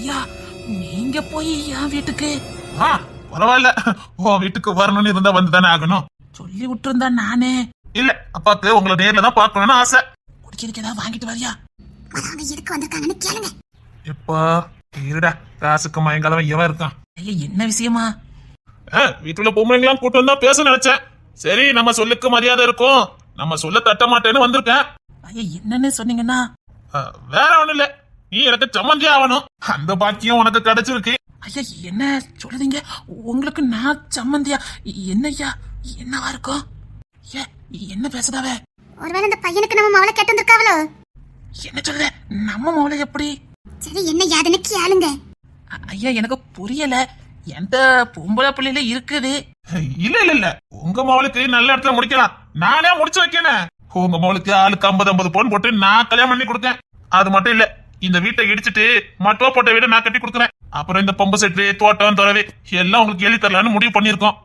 ஐயா, நீங்க போய் என் வீட்டுக்கு? பரவாயில்ல, உன் வீட்டுக்கு வரணும்னு இருந்தா வந்துதானே ஆகணும். சொல்லி விட்டுருந்தா நானே. இல்ல, அப்பாக்கு உங்களை நேர்ல தான் பாக்கணும்னு ஆசை. குடிக்கிறதுக்கு ஏதாவது வாங்கிட்டு வரியா? எதுக்கு வந்திருக்காங்கன்னு கேளுங்க. எப்பா இருடா, காசுக்கு மயங்காதவன் எவன் இருக்கான்? ஐயா, என்ன விஷயமா? வீட்டுல பொம்பளைங்களாம் கூட்டு வந்தா பேச நினைச்சேன். சரி, நம்ம சொல்லுக்கு மரியாதை இருக்கும், நம்ம சொல்ல தட்ட மாட்டேன்னு வந்திருக்கேன். ஐயா, என்னன்னு சொன்னீங்கன்னா? வேற ஒண்ணு இல்ல, நீ எனக்கு சம்மந்தி ஆகணும். அந்த பாக்கியம் உனக்கு கிடைச்சிருக்கு. ஐயா, என்ன சொல்லுதீங்க? உங்களுக்கு நான் சம்மந்தியா? என்னய்யா, என்னவா இருக்கும்? ஏ, என்ன பேசுதாவே? ஒருவேளை இந்த பையனுக்கு நம்ம மவளை கேட்டு வந்திருக்காவளோ? என்ன சொல்லுத? நம்ம மவளை எப்படி? சரி, என்ன யாதுன்னு கேளுங்க. ஐயா, எனக்கு புரியல. எந்த பொம்பளை பிள்ளைல இருக்குது? இல்ல இல்ல இல்ல, உங்க மவளுக்கு நல்ல இடத்துல முடிக்கலாம். நானே முடிச்சு வைக்கணும். உங்க மவளுக்கு ஆளுக்கு 50-50 பவுன் போட்டு நான் கல்யாணம் பண்ணி கொடுத்தேன். அது மட்டும் இல்ல, இந்த வீட்டை இடிச்சிட்டு மட்டுவா போட்ட வீட நான் கட்டி கொடுக்குறேன். அப்புறம் இந்த பம்பு செட்டு, தோட்டம், துறவி எல்லாம் உங்களுக்கு எழுதி தரலான்னு முடிவு பண்ணிருக்கோம்.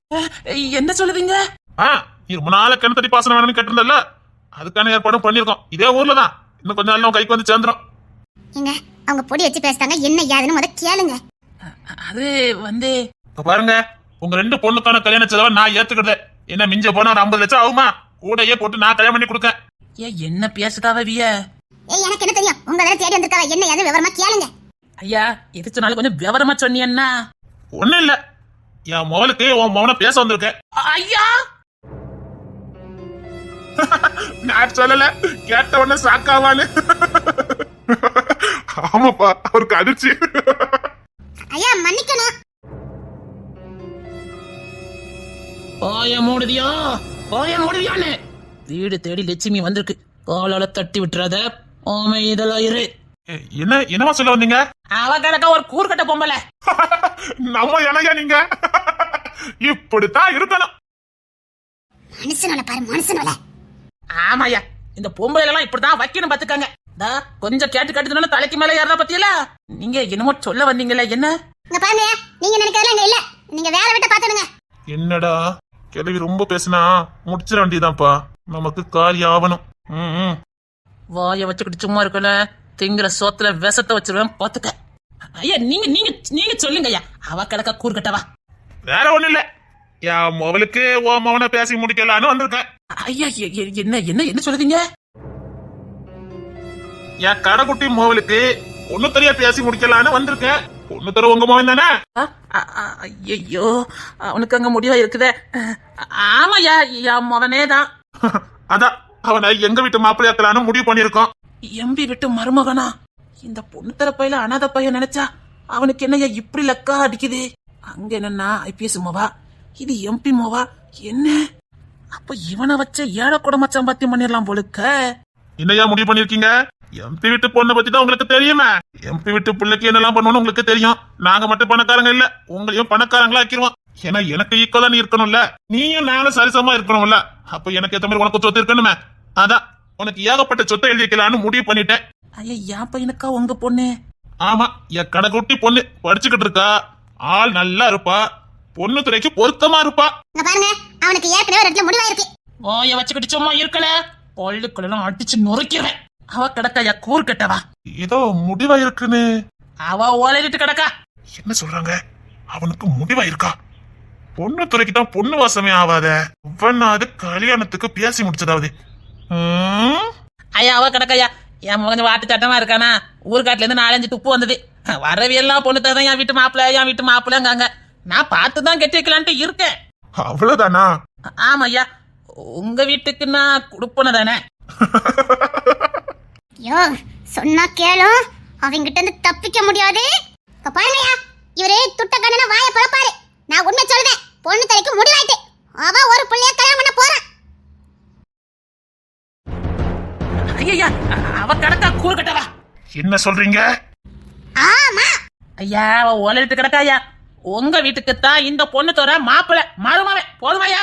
என்ன சொல்லுவீங்க? ரொம்ப நாளை கிணத்தடி பாசனம் வேணும்னு கேட்டிருந்தல, அதுக்கான ஏற்பாடும் பண்ணிருக்கோம். இதே ஊர்ல தான். இன்னும் கொஞ்ச நாள் கைக்கு வந்து சேர்ந்துரும். எங்க அவங்க பொடி வச்சு பேசுறாங்க, என்ன யாதுன்னு முத கேளுங்க. அது வந்து பாருங்க, உங்க 2 பொண்ணுக்கான கல்யாண செலவை நான் ஏத்துக்கிட்டேன். என்ன மிஞ்ச போனா ஒரு 50 லட்சம் ஆகுமா? கூடையே போட்டு நான் கல்யாணம் பண்ணி கொடுக்கேன். என்ன பேசுதாவ விய? எனக்கு என்ன தெரியும்? உங்க வேற தேடி வந்திருக்காவ, என்ன யாரு விவரமா கேளுங்க. ஐயா, எது சொன்னாலும் கொஞ்சம் விவரமா சொன்னீங்கன்னா. ஒண்ணு இல்ல, என் மவளுக்கு உன் மவனை பேச வந்திருக்கேன். ஐயா, நான் சொல்லல, கேட்ட உடனே சாக்காவான்னு. ஆமாப்பா, அவருக்கு அதிர்ச்சி. ஐயா, மன்னிக்கணும். ஓய மூடுதியா, ஓய மூடுதியானே. வீடு தேடி லட்சுமி வந்திருக்கு, காலால தட்டி விட்டுறாத. ஓமை இதெல்லாம் இரு. என்னவா சொல்ல வந்தீங்க? அவ கிடக்க ஒரு கூறுகட்ட பொம்பளை. நம்ம என்னையா நீங்க? இப்படித்தான் இருக்கணும். மனுஷனோட பாரு, மனுஷனோட. ஆமாயா, இந்த பொம்பளை எல்லாம் இப்படிதான் வைக்கணும் பாத்துக்காங்க. கொஞ்சம் கேட்டு கேட்டு தலைக்கு மேல ஏறா பத்தியல. நீங்க என்னமோ சொல்ல வந்தீங்கல்ல, என்ன? இங்க பாருங்க, நீங்க நினைக்கிறதெல்லாம் இல்ல. நீங்க வேற விட்டு பாத்துடுங்க. என்னடா கிளவி ரொம்ப பேசினா முடிச்சிட வேண்டியதான்ப்பா. நமக்கு காரியம் ஆகணும். வாய வச்சுக்கிட்டு சும்மா இருக்கல, திங்கிற சோத்துல விஷத்தை வச்சிருவேன் பாத்துக்க. ஐயா, நீங்க நீங்க நீங்க சொல்லுங்க ஐயா. அவ கிடக்க கூறுகட்டவா? வேற ஒண்ணு இல்ல, என் மவளுக்கு ஓ மவனை பேசி முடிக்கலான்னு வந்திருக்கேன். ஐயா, என்ன என்ன என்ன சொல்லுதீங்க? என் கடைக்குட்டி மவளுக்கு ஒண்ணு தெரியா பேசி முடிக்கலான்னு வந்திருக்கேன். ஒண்ணு தர உங்க மவன் தானே? ஐயோ, அவனுக்கு அங்க முடிவா இருக்குதே. ஆமாயா, என் மவனே தான். அதான் அவனை எங்க வீட்டு மாப்பிள்ளையாக்கலான்னு முடிவு பண்ணிருக்கோம். எம்பி விட்டு மருமகனா? இந்த பொண்ணு தரப்பையில அனாத பையன் நினைச்சா அவனுக்கு என்னையா இப்படி லக்கா அடிக்குது? அங்க என்னன்னா ஐபிஎஸ் மோவா, இது எம்பி மோவா என்ன? அப்ப இவனை வச்ச ஏழை குடும்ப சம்பாத்தியம் பண்ணிடலாம் போலுக்க. என்னையா முடிவு பண்ணிருக்கீங்க? எம்பி வீட்டு பொண்ணை பத்தி தான் உங்களுக்கு தெரியுமே. எம்பி வீட்டு பிள்ளைக்கு என்னெல்லாம் பண்ணணும் உங்களுக்கு தெரியும். நாங்க மட்டும் பணக்காரங்க இல்ல, உங்களையும் பணக்காரங்களா ஆக்கிடுவோம். ஏன்னா எனக்கு ஈக்குவலா நீ இருக்கணும்ல, நீயும் நானும் சரிசமா இருக்கணும்ல. அப்ப எனக்கு ஏத்த மாதிரி உனக்கு சொத்து இருக்கணுமே. அதான் உனக்கு ஏகப்பட்ட சொத்தை எழுதி வைக்கலான்னு முடிவு பண்ணிட்டேன். ஐயா, என் பையனுக்கா உங்க பொண்ணு? ஆமா, என் கடைக்குட்டி பொண்ணு படிச்சுக்கிட்டு இருக்கா. ஆள் நல்லா இருப்பா, பொண்ணு துறைக்கு பொருத்தமா இருப்பா. பாருங்க, அவனுக்கு ஏற்கனவே ஒரு இடத்துல முடிவாயிருக்கு. ஓய வச்சுக்கிட்டு சும்மா இருக்கல, பள்ளிக்குள்ள அடிச்சு நுரைக்கிறேன். அவ கிடக்கா கூறு கட்டவா? ஏதோ முடிவா இருக்குன்னு அவ ஓலையிட்டு கிடக்கா. என்ன சொல்றாங்க? அவனுக்கு முடிவா இருக்கா? பொண்ணு துறைக்கு தான் பொண்ணு வாசமே ஆவாத. அது கல்யாணத்துக்கு பேசி முடிச்சதாவது. ஐயா, அவ கிடக்கையா. என் கொஞ்சம் வாட்டு சட்டமா இருக்கானா? ஊர்காட்டுல இருந்து 4-5 துப்பு வந்தது. வரவியெல்லாம் பொண்ணு தான் என் வீட்டு மாப்பிள்ள, என் வீட்டு மாப்பிள்ளங்காங்க. நான் பார்த்துதான் கெட்டி வைக்கலான்ட்டு இருக்கேன். அவ்வளவுதானா? ஆமா ஐயா, உங்க வீட்டுக்கு நான் கொடுப்பன தானே. யோ, சொன்னா கேளும், அவங்கிட்ட இருந்து தப்பிக்க முடியாது. பாருங்கயா, இவரே துட்ட கண்ணன வாய பழப்பாரு. நான் உண்மை சொல்றேன், பொண்ணு தலைக்கு முடிவாயிட்டு அவ ஒரு பிள்ளைய கல்யாணம் பண்ண போறான். ஐயா, அவ கிடக்கா கூறு கட்டவா? என்ன சொல்றீங்க? ஆமா ஐயா, அவ ஓலையிட்டு கிடக்காயா. உங்க வீட்டுக்கு தான் இந்த பொண்ணு தோற மாப்பிள்ள மருமவே போதுமாயா?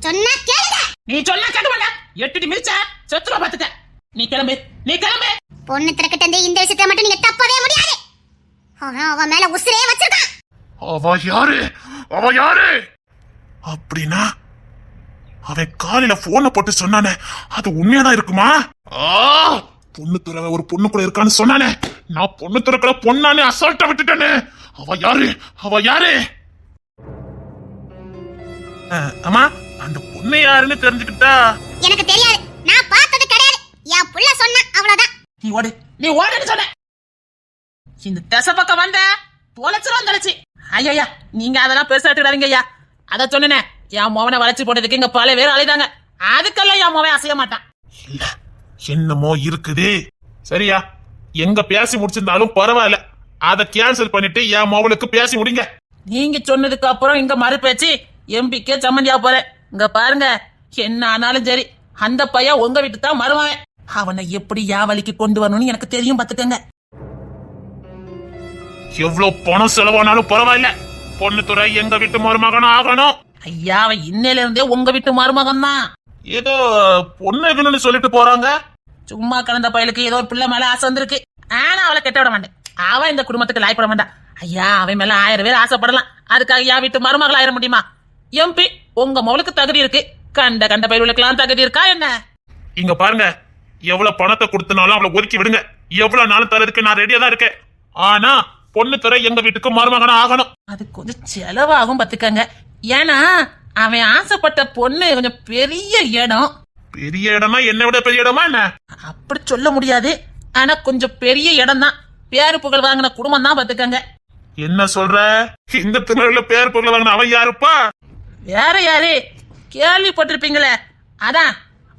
சொன்னா கேளுங்க. நீ சொன்னா கேட்க மாட்டா. எட்டுடி மிதிச்சா செத்துற பாத்துக்க. நீ கிளம்பு, நீ கிளம்பு. பொண்ணு திறக்கிட்ட இந்த விஷயத்தை மட்டும் நீங்க தப்பவே முடியாது. அவன் மேல உசிரே வச்சிருக்கான். அவ யாரு? அவ யாரு? அப்படின்னா அவன் காலையில போன போட்டு சொன்னானே, அது உண்மையாதான் இருக்குமா? பொண்ணு துறவ ஒரு பொண்ணு கூட இருக்கான்னு சொன்னானே, நான் பொண்ணு துறக்கிற பொண்ணானே அசால்ட்டா விட்டுட்டேனே. அவ யாரு? அவ யாரு? அம்மா, அந்த பொண்ணு யாருன்னு தெரிஞ்சுக்கிட்டா? எனக்கு தெரியாது, நான் பார்த்தது கிடையாது. என் புள்ள சொன்னா அவ்வளவுதான். நீ ஓடுன்னு சொன்ன. இந்த திசை பக்கம் வந்த தொலைச்சிரும் தொலைச்சி. ஐயா, நீங்க அதெல்லாம் பெருசா எடுத்துடாதீங்க ஐயா. அத சொன்னேனே, என் மோவனை வளைச்சு போட்டதுக்கு இங்க பல பேர் அழைதாங்க. அதுக்கெல்லாம் என் மோவன் அசைய மாட்டான். இல்ல, என்னமோ இருக்குது. சரியா, எங்க பேசி முடிச்சிருந்தாலும் பரவாயில்ல, அத கேன்சல் பண்ணிட்டு என் மோவலுக்கு பேசி முடிங்க. நீங்க சொன்னதுக்கு அப்புறம் இங்க மறுபேச்சு எம்பிக்கே சம்மந்தியா போறேன். இங்க பாருங்க, என்ன ஆனாலும் சரி, அந்த பையன் உங்க வீட்டு தான் மருமவன். அவனை எப்படி யாவலிக்கு கொண்டு வரணும்னு எனக்கு தெரியும், பாத்துக்கங்க. எவ்வளவு பணம் செலவானாலும் பரவாயில்ல, பொண்ணு துறை எங்க வீட்டு மருமகனும் ஆகணும். ஐயா, அவன் இன்னையில இருந்தே உங்க வீட்டு மருமகன் தான். ஏதோ பொண்ணு சொல்லிட்டு போறாங்க. சும்மா கிடந்த பயலுக்கு ஏதோ ஒரு பிள்ளை மேல ஆசை வந்திருக்கு. ஆனா அவளை கெட்ட விட மாட்டேன். அவன் இந்த குடும்பத்துக்கு லாய்ப்பட மாட்டான். ஐயா, அவன் மேல 1000 பேர் ஆசைப்படலாம். அதுக்காக என் வீட்டு மருமகள் ஆயிட முடியுமா? எம்பி, உங்க மகளுக்கு தகுதி இருக்கு, கண்ட பயிர்களுக்கெல்லாம் தகுதி இருக்கா என்ன? இங்க பாருங்க, எவ்வளவு பணத்தை கொடுத்தனாலும் அவளை ஒதுக்கி விடுங்க. எவ்வளவு நாளும் தரதுக்கு நான் ரெடியா தான் இருக்கேன். ஆனா பொண்ணு துறை எங்க வீட்டுக்கு மருமகனும் ஆகணும். அது கொஞ்சம் செலவாகும் பாத்துக்கங்க. ஏன்னா அவன் ஆசைப்பட்ட பொண்ணு கொஞ்சம் பெரிய இடம். பெரிய இடமா? என்னை விட பெரிய இடமா என்ன? அப்படி சொல்ல முடியாது, ஆனா கொஞ்சம் பெரிய இடம் தான். பேரு புகழ் வாங்கின குடும்பம் தான் பாத்துக்கங்க. என்ன சொல்ற? இந்த திருநெல்வேலியில பேர் புகழ் வாங்கின அவன் யாருப்பா? வேற யாரு? கேள்விப்பட்டிருப்பீங்களே, அதான்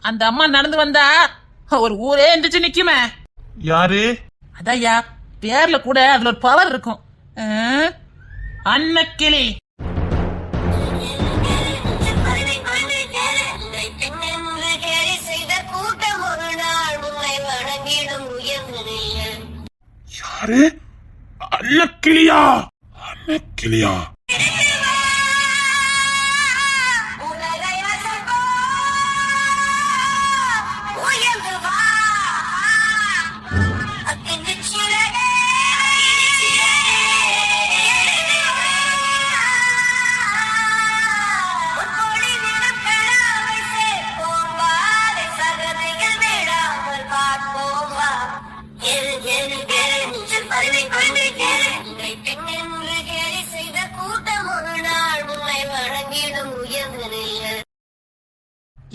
அந்த அம்மா நடந்து வந்தா ஒரு ஊரே எந்திரிச்சு நிக்குமே. யாரு? அதையா, பேர்ல கூட அதுல ஒரு பவர் இருக்கும். அன்னக்கிளி. யாரு? அன்னக்கிளியா? அன்னக்கிளியா?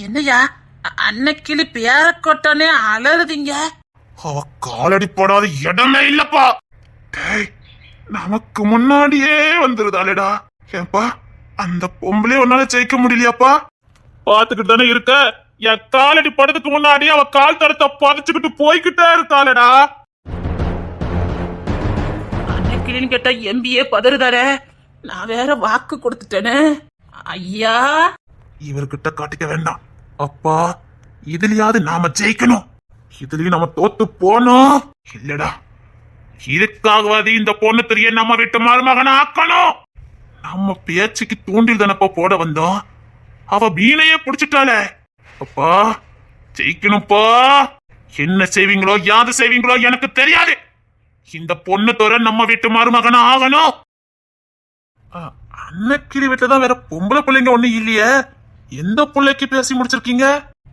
என்னையா, அன்னக்கிளி பேர கொட்டனே அலறுதீங்க? அவ காலடி போடாத இடமே இல்லப்பா. டேய், நமக்கு முன்னாடியே வந்துருதாலேடா. ஏன்பா, அந்த பொம்பளை உன்னால ஜெயிக்க முடியலையாப்பா? பாத்துக்கிட்டு தானே இருக்க. என் காலடி படத்துக்கு முன்னாடி அவ கால் தடத்தை பதச்சுக்கிட்டு போய்கிட்டே இருக்காளடா. அன்னக்கிளின்னு கேட்டா எம்பியே பதறுதாரே. நான் வேற வாக்கு கொடுத்துட்டேனே. ஐயா, இவர்கிட்ட காட்டிக்க வேண்டாம். அப்பா, இதுலயாவது நாம ஜெயிக்கணும். இதுலயும் நம்ம தோத்து போனோம் இல்லடா. இதுக்காகவாது இந்த பொண்ணு தெரிய நம்ம வீட்டு மருமகனை ஆக்கணும். நம்ம பேச்சுக்கு தூண்டில் தானப்பா போட வந்தோம். அவ வீணையே புடிச்சிட்டாளே. அப்பா, ஜெயிக்கணும்ப்பா. என்ன செய்வீங்களோ யாது செய்வீங்களோ எனக்கு தெரியாது. இந்த பொண்ணு தோற நம்ம வீட்டு மருமகனை ஆகணும். அன்னக்கிளி வீட்டுலதான் வேற பொம்பளை பிள்ளைங்க ஒண்ணு இல்லையே. எந்த பிள்ளைக்கு பேசி முடிச்சிருக்கீங்க?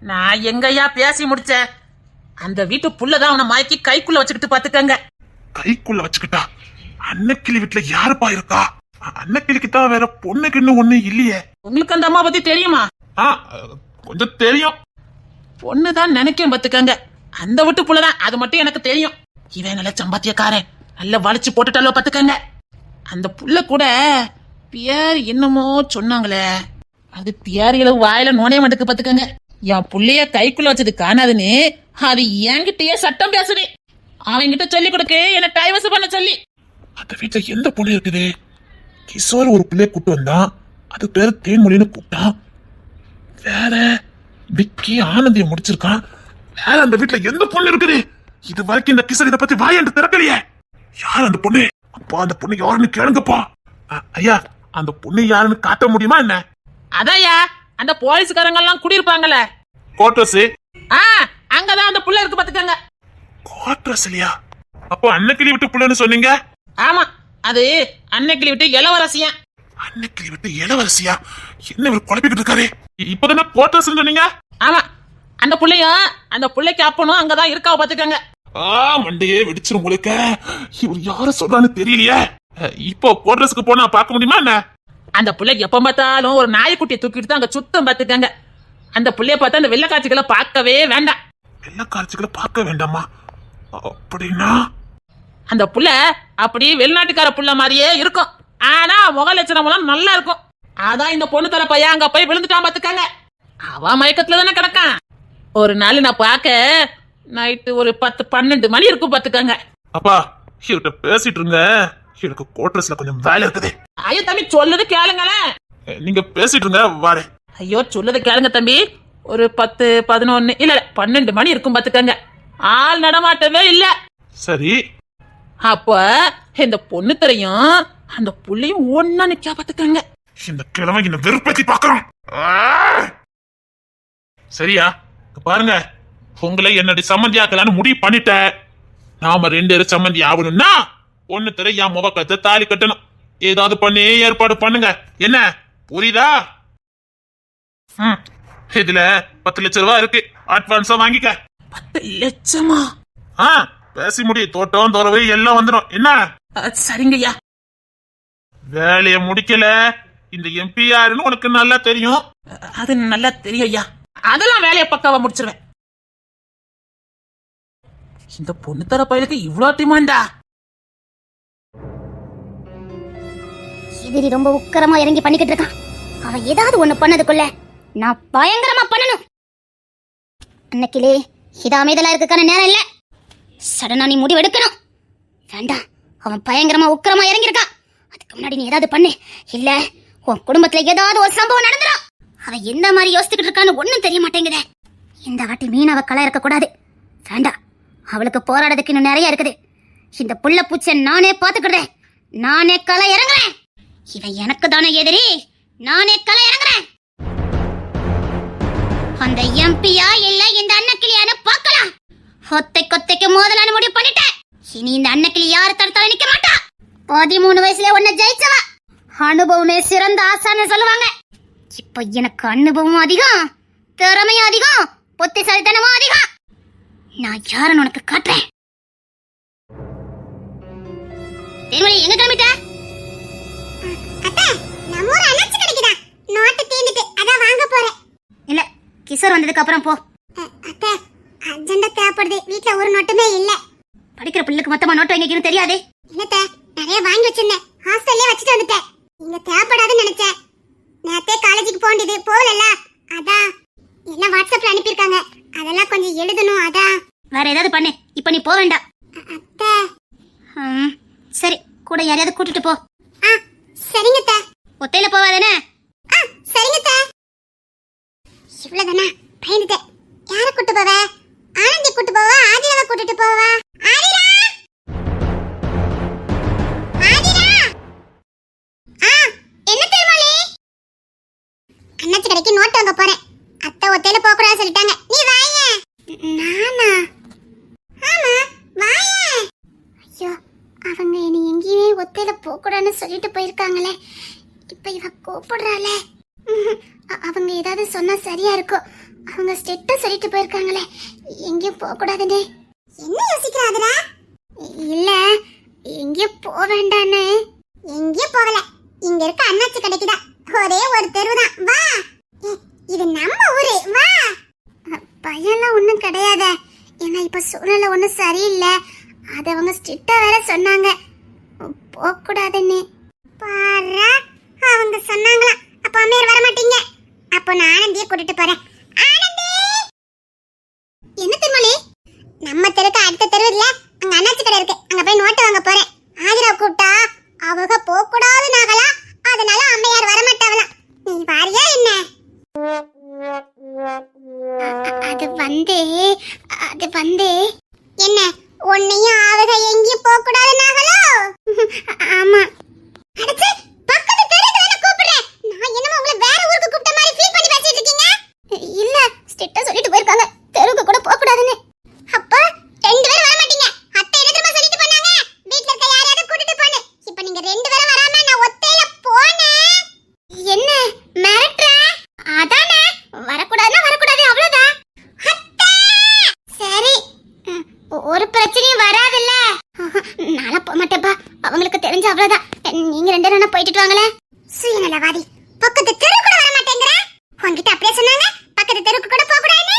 நான் எங்கய்யா பேசி முடிச்சேன்? அந்த வீட்டு புள்ளதான் அவனை மயக்கி கைக்குள்ள வச்சுக்கிட்டு பாத்துக்கங்க. கைக்குள்ள வச்சுக்கிட்டா? அன்னக்கிளி வீட்டுல யாருப்பா இருக்கா? அன்னக்கிளிக்கு தான் வேற பொண்ணுக்கு இன்னும் ஒண்ணு இல்லையே. உங்களுக்கு அந்த அம்மா பத்தி தெரியுமா? கொஞ்சம் தெரியும். பொண்ணுதான் நினைக்கும் பாத்துக்கங்க. அந்த வீட்டு புள்ளதான், அது மட்டும் எனக்கு தெரியும். இவன் நல்ல சம்பாத்தியக்காரன், நல்ல வளைச்சு போட்டுட்டாலோ பாத்துக்கங்க. அந்த புள்ள கூட பேர் என்னமோ சொன்னாங்களே, அது பேரியில வாயில நோனே மாட்டுக்கு பாத்துக்கங்க. என் புள்ளைய கைக்குள்ள வச்சது காணாதுன்னு அது என்கிட்டயே சட்டம் பேசுது. அவங்கிட்ட சொல்லி கொடுக்கு என்ன டைவர்ஸ் பண்ண சொல்லி. அந்த வீட்டுல எந்த பொண்ணு இருக்குது? கிஷோர் ஒரு பிள்ளைய கூட்டு வந்தான், அது பேரு தேன்மொழின்னு கூப்பிட்டான். வேற விக்கி ஆனந்திய முடிச்சிருக்கான். வேற அந்த வீட்டுல எந்த பொண்ணு இருக்குது? இது வரைக்கும் இந்த கிஷோர் இதை பத்தி வாயண்டு திறக்கலையே. யார் அந்த பொண்ணு? அப்பா, அந்த பொண்ணு யாருன்னு கேளுங்கப்பா. ஐயா, அந்த பொண்ணு யாருன்னு காட்ட முடியுமா என்ன? அதையா, அந்த போலீஸ்காரங்க எல்லாம் குடியிருப்பாங்கல்ல, கோட்ரஸ். அங்கதான் அந்த புள்ள இருக்கு பாத்துக்கங்க. கோட்ரஸ் இல்லையா? அப்போ அன்னக்கிளி விட்டு புள்ளன்னு சொன்னீங்க. ஆமா, அது அன்னைக்கிளி விட்டு இளவரசியா. அன்னக்கிளி விட்டு இளவரசியா? என்ன இவர் குழப்பிக்கிட்டு இருக்காரு? இப்பதானே கோட்ரஸ் சொன்னீங்க. ஆமா, அந்த புள்ளையும் அந்த புள்ளைக்கு அப்பனும் அங்கதான் இருக்கா பாத்துக்கங்க. மண்டையே வெடிச்சிரும் உங்களுக்கு. இவர் யார சொல்றான்னு தெரியலையே. இப்போ போட்ரஸ்க்கு போனா பார்க்க முடியுமா என்ன? அந்த புள்ளைக்கு எப்ப பார்த்தாலும் ஒரு நாய்க்குட்டியை தூக்கிட்டு தான் அங்க சுத்தம் பாத்துக்கங்க. அந்த புள்ளைய பார்த்தா அந்த வெள்ளை காட்சிகளை பார்க்கவே வேண்டாம். வெள்ள காட்சிகளை பார்க்க வேண்டாமா? அப்படின்னா அந்த புள்ள அப்படி வெளிநாட்டுக்கார புள்ள மாதிரியே இருக்கும். ஆனா முக லட்சணம் நல்லா இருக்கும். அதான் இந்த பொண்ணு தர பையன் அங்க போய் விழுந்துட்டான் பாத்துக்கங்க. அவ மயக்கத்துல தானே கிடக்கான். ஒரு நாள் நான் பார்க்க நைட்டு ஒரு 10-12 மணி இருக்கும் பாத்துக்கங்க. அப்பா இவர்கிட்ட பேசிட்டு இருங்க, எனக்கு கோட்ரஸ்ல கொஞ்சம் வேலை இருக்குது. ஐயோ தம்பி சொல்லுது கேளுங்களேன். நீங்க பேசிட்டு இருங்க வாரே. ஐயோ சொல்லுது கேளுங்க தம்பி. ஒரு 10-11 இல்ல 12 மணி இருக்கும் பாத்துக்கங்க. ஆள் நடமாட்டவே இல்ல. சரி, அப்ப இந்த பொண்ணு தரையும் அந்த புள்ளையும் ஒன்னா நிக்கா பாத்துக்கங்க. இந்த கிழமை இந்த வெறுப்பத்தி பாக்குறோம். சரியா பாருங்க, உங்களை என்னடி சம்மந்தி ஆக்கலான்னு முடிவு பண்ணிட்டேன். நாம 2 பேரும் சம்மந்தி ஆகணும்னா பொண்ணு தர என் முகக்கத்தை தாலி கட்டணும். ஏதாவது பண்ணி ஏற்பாடு பண்ணுங்க. என்ன புரியுதா? இதுல 10 லட்சம் ரூபாய் இருக்கு. அட்வான்ஸா வாங்கிக்க. 10 லட்சமா? பேசி முடி. தோட்டம் துறவு எல்லாம் வந்துடும். என்ன? சரிங்கய்யா. வேலைய முடிக்கல இந்த எம்பி யாருன்னு உனக்கு நல்லா தெரியும். அது நல்லா தெரியும் ஐயா. அதெல்லாம் வேலைய பக்காவா முடிச்சிருவேன். இந்த பொண்ணு தர பையனுக்கு இவ்வளவு டிமாண்டா? எதிரி ரொம்ப உக்கரமா இறங்கி பண்ணிக்கிட்டு இருக்கான். அவன் ஏதாவது ஒண்ணு பண்ணதுக்குள்ள நான் பயங்கரமா பண்ணணும். அன்னைக்கிலே இதாமேதலா இருக்குக்கான நேரம் இல்ல. சடனா நீ முடிவு எடுக்கணும். வேண்டாம், அவன் பயங்கரமா உக்கரமா இறங்கிருக்கான். அதுக்கு முன்னாடி நீ ஏதாவது பண்ணு. இல்ல உன் குடும்பத்துல ஏதாவது ஒரு சம்பவம் நடந்துடும். அவன் எந்த மாதிரி யோசிச்சுக்கிட்டு இருக்கான்னு ஒண்ணும் தெரிய மாட்டேங்குதே. இந்த வாட்டி மீனவ களை இருக்க கூடாது. வேண்டாம், அவளுக்கு போராடுறதுக்கு இன்னும் நிறைய இருக்குது. இந்த புள்ள பூச்சை நானே பாத்துக்கிடுறேன். நானே களை இறங்குறேன். இவன் எனக்கு தானே எதிரி. நானே களை இறங்குறேன். அந்த எம்பியா இல்ல இந்த அன்னக்கிளியான பார்க்கலாம். ஒத்தை கொத்தைக்கு மோதலான முடிவு பண்ணிட்டேன். இனி இந்த அன்னக்கிளி யாரு தடுத்தாலும் நிக்க மாட்டா. 13 வயசுல உன்னை ஜெயிச்சவ. அனுபவமே சிறந்த ஆசான்னு சொல்லுவாங்க. இப்ப எனக்கு அனுபவம் அதிகம், திறமையும் அதிகம், புத்திசாலித்தனமும் அதிகம். நான் யாருன்னு உனக்கு காட்டுறேன். தேன்மொழி எங்க கிளம்பிட்ட? நம்ம ஊர் அண்ணாச்சி கிடைக்குதா? நோட்டு தீந்துட்டு அதான் வாங்க போறேன். இல்ல கிஷோர் வந்ததுக்கு அப்புறம் போ. அத்தை அர்ஜென்ட்டா தேவைப்படுது. வீட்ல ஒரு நோட்டுமே இல்ல. படிக்கிற பிள்ளைக்கு மொத்தமா நோட்டு வாங்கிக்கணும் தெரியாது? இல்லத்த, நிறைய வாங்கி வச்சிருந்தேன். ஹாஸ்டல்லே வச்சிட்டு வந்துட்டேன். இங்க தேவைப்படாதுன்னு நினைச்சேன். நேத்தே காலேஜுக்கு போண்டியது போகல. அதான் எல்லாம் வாட்ஸ்அப்ல அனுப்பியிருக்காங்க. அதெல்லாம் கொஞ்சம் எழுதணும். அதான். வேற ஏதாவது பண்ணு. இப்ப நீ போக வேண்டாம். அத்தை சரி, கூட யாரையாவது கூட்டிட்டு போ. சரிங்க அத்தை. ஒத்தையில போவாதானே? சரிங்க அத்தை. இவ்வளவுதானா? பயந்துட்டேன். யார கூட்டு போவ? ஆனந்தி கூட்டு போவா? ஆதிராவை கூட்டிட்டு போவா? ஆதிரா! ஆதிரா! என்ன தேர்மொழி? அண்ணாச்சி கடைக்கு நோட் வாங்க போறேன். அத்தை ஒத்தையில போக கூடாது சொல்லிட்டாங்க. நீ வாயே. நானா? ஆமா, வாயே. ஐயோ, அவங்க என்னை எங்கேயுமே ஒத்தையில போக கூடாதுன்னு சொல்லிட்டு போயிருக்காங்களே. இப்ப இவ கூப்பிடுறாளே. அவங்க ஏதாவது சொன்னா சரியா இருக்கும். அவங்க ஸ்ட்ரிக்ட்டா சொல்லிட்டு போயிருக்காங்களே, எங்கேயும் போக கூடாதுன்னு. என்ன யோசிக்கிறாதுடா? இல்ல எங்கேயும் போக வேண்டான்னு. எங்கேயும் போகல. இங்க இருக்க அண்ணாச்சி கடைக்குதான். ஒரே ஒரு தெருவுதான். வா, இது நம்ம ஊரு. வா. பயம்லாம் ஒண்ணும் கிடையாது. ஏன்னா இப்ப சூழ்நிலை ஒண்ணும் சரியில்லை. அது அவங்க ஸ்ட்ரிக்ட்டா வேற சொன்னாங்க போக கூடாதுன்னு. பாரா, அவங்க சொன்னாங்களா? அப்ப அம்மையார் வர மாட்டீங்க. அப்போ நான் ஆனந்தியை கூட்டிட்டு போறேன். ஆனந்தி! என்ன திருமணி? நம்ம தெருக்கு அடுத்த தெரு இல்ல, அங்க அண்ணாச்சி கடை இருக்கு. அங்க போய் நோட்டு வாங்க போறேன். ஆதிரா கூப்பிட்டா அவங்க போக கூடாதுனாங்களா? அதனால அம்மையார் வர மாட்டாங்களாம். நீ வாரியா என்ன? அது வந்து என்ன உன்னையும் அவங்க எங்கேயும் போக கூடாதுனாங்களோ? ஆமா. அடச்சே, பக்கத்து தெருக்கு தான கூப்பிடுறேன். நான் என்னமோ உங்களை வேற ஊருக்கு கூப்பிட்ட மாதிரி ஃபீல் பண்ணி பேசிட்டு இருக்கீங்க. இல்ல, ஸ்ட்ரிக்ட்டா சொல்லிட்டு போயிருக்காங்க தெருக்கு கூட போக கூடாதுன்னு. அப்ப 2 பேரும் வர மாட்டீங்க. அத்தை என்ன தெரியுமா சொல்லிட்டு போனாங்க? வீட்ல இருக்க யாரையாவது கூட்டிட்டு போன்னு. இப்போ நீங்க 2 பேரும் வராம நான் ஒத்தையில போனேன். என்ன மிரட்ற? அதானே, வரக்கூடாதுன்னா வரக்கூடாது, அவ்வளவுதான். ஒரு பிரச்சனையும் வராதுல்ல. நாளா போக மாட்டேப்பா, அவங்களுக்கு தெரிஞ்ச அவ்வளவுதான். நீங்க 2 பேரும் போயிட்டு வாங்களே. சுயநலவாதி, பக்கத்து தெரு கூட வர மாட்டேங்கற. உன்கிட்ட அப்படியே சொன்னாங்க பக்கத்து தெருக்கு கூட போக கூடாதுன்னு.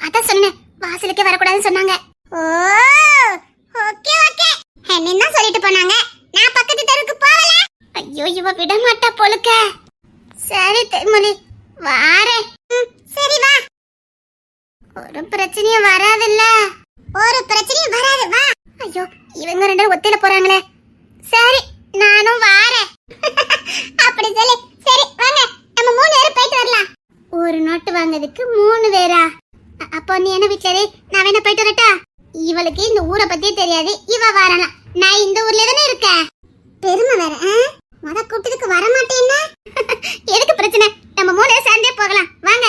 அதான் சொன்னேன், வாசலுக்கே வரக்கூடாதுன்னு சொன்னாங்க. ஓ ஓகே ஓகே, என்ன சொல்லிட்டு போனாங்க. நான் பக்கத்து தெருக்கு போகல. ஐயோ, இவ விட மாட்டா போலுக்க. சரி தென்மொழி, வாரேன். சரி வா. ஒரு பிரச்சனையும் வராதுல்ல. ஒரு பிரச்சனையும் வராது, வா. ஐயோ, இவங்க 2 பேரும் ஒத்தையில போறாங்களே. சரி, நானும் வாரேன். அப்படி சொல்லு. சரி வாங்க, நம்ம 3 பேரும் போயிட்டு வரலாம். ஒரு நோட்டு வாங்குறதுக்கு 3 பேரா? அப்போ நீ என்ன வீட்ல இரு, நான் வேணா போயிட்டு வரட்டா? இவளுக்கு இந்த ஊரை பத்தியே தெரியாது, இவ வரலாம். நான் இந்த ஊர்ல தானே இருக்கேன். பெருமை வேற. முத கூட்டத்துக்கு வர மாட்டேன்னா எதுக்கு பிரச்சனை? நம்ம 3 பேரும் சேர்ந்தே போகலாம், வாங்க.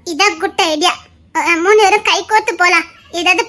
இதான் குட் ஐடியா. 3 பேரும் கை கோர்த்து போலாம். ஏதாவது